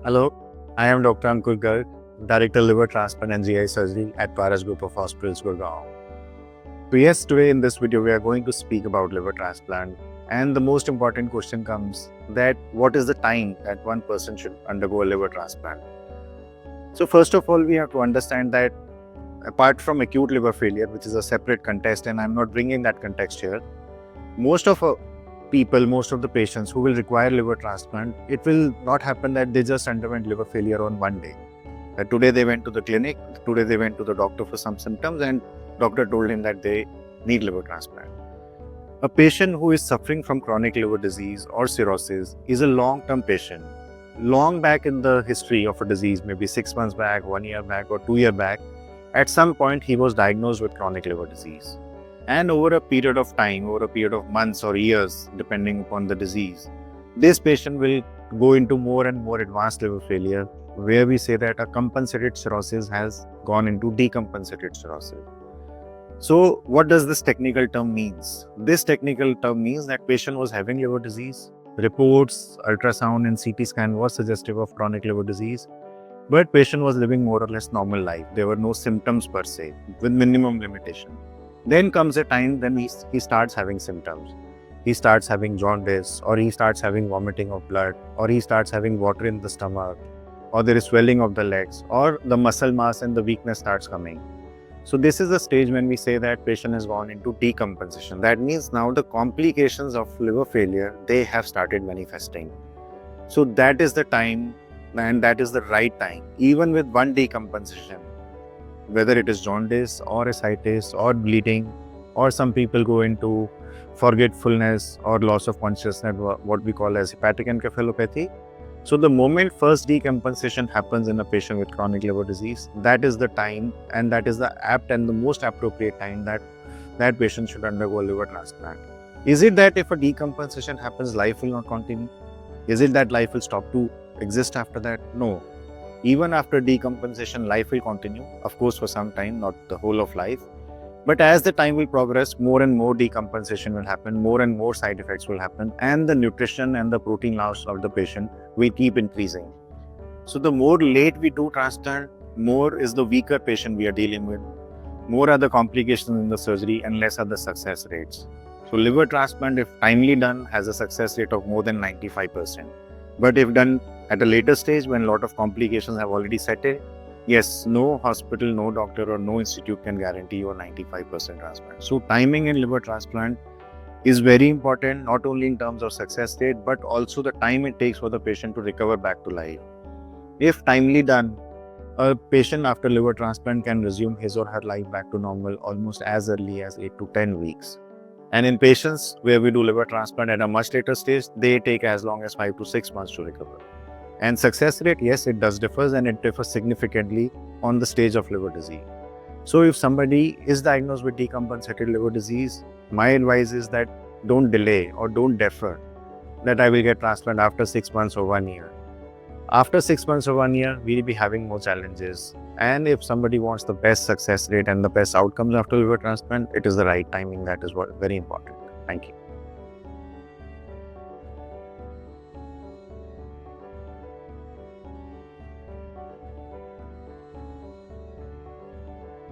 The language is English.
Hello, I am Dr. Ankur Garg, Director Liver Transplant and GI Surgery at Paras Group of Hospitals, Gurugram. So yes, today in this video we are going to speak about liver transplant, and the most important question comes that what is the time that one person should undergo a liver transplant? So first of all, we have to understand that apart from acute liver failure, which is a separate context, and I'm not bringing that context here, most of most of the patients who will require liver transplant, it will not happen that they just underwent liver failure on one day. Today they went to the clinic, today they went to the doctor for some symptoms and doctor told him that they need liver transplant. A patient who is suffering from chronic liver disease or cirrhosis is a long-term patient. Long back in the history of a disease, maybe 6 months back, 1 year back or 2 year back, at some point he was diagnosed with chronic liver disease. And over a period of time, over a period of months or years, depending upon the disease, this patient will go into more and more advanced liver failure, where we say that a compensated cirrhosis has gone into decompensated cirrhosis. So what does this technical term means? This technical term means that patient was having liver disease. Reports, ultrasound and CT scan was suggestive of chronic liver disease, but patient was living more or less normal life. There were no symptoms per se, with minimum limitation. Then comes a time when he starts having symptoms. He starts having jaundice, or he starts having vomiting of blood, or he starts having water in the stomach, or there is swelling of the legs, or the muscle mass and the weakness starts coming. So this is the stage when we say that patient has gone into decompensation. That means now the complications of liver failure, they have started manifesting. So that is the time, and that is the right time, even with one decompensation, whether it is jaundice or ascites or bleeding, or some people go into forgetfulness or loss of consciousness, what we call as hepatic encephalopathy. So the moment first decompensation happens in a patient with chronic liver disease, that is the time, and that is the apt and the most appropriate time that that patient should undergo a liver transplant. Is it that if a decompensation happens, life will not continue? Is it that life will stop to exist after that? No. Even after decompensation, life will continue, of course, for some time, not the whole of life. But as the time will progress, more and more decompensation will happen, more and more side effects will happen, and the nutrition and the protein loss of the patient will keep increasing. So the more late we do transplant, more is the weaker patient we are dealing with, more are the complications in the surgery, and less are the success rates. So liver transplant, if timely done, has a success rate of more than 95%. But if done at a later stage, when a lot of complications have already set in, yes, no hospital, no doctor or no institute can guarantee you a 95% transplant. So timing in liver transplant is very important, not only in terms of success rate, but also the time it takes for the patient to recover back to life. If timely done, a patient after liver transplant can resume his or her life back to normal almost as early as 8 to 10 weeks. And in patients where we do liver transplant at a much later stage, they take as long as 5 to 6 months to recover. And success rate, yes, it does differ, and it differs significantly on the stage of liver disease. So if somebody is diagnosed with decompensated liver disease, my advice is that don't delay or don't defer that I will get transplant after 6 months or 1 year. After 6 months or 1 year, we'll be having more challenges. And if somebody wants the best success rate and the best outcomes after liver transplant, it is the right timing. That is what very important. Thank you.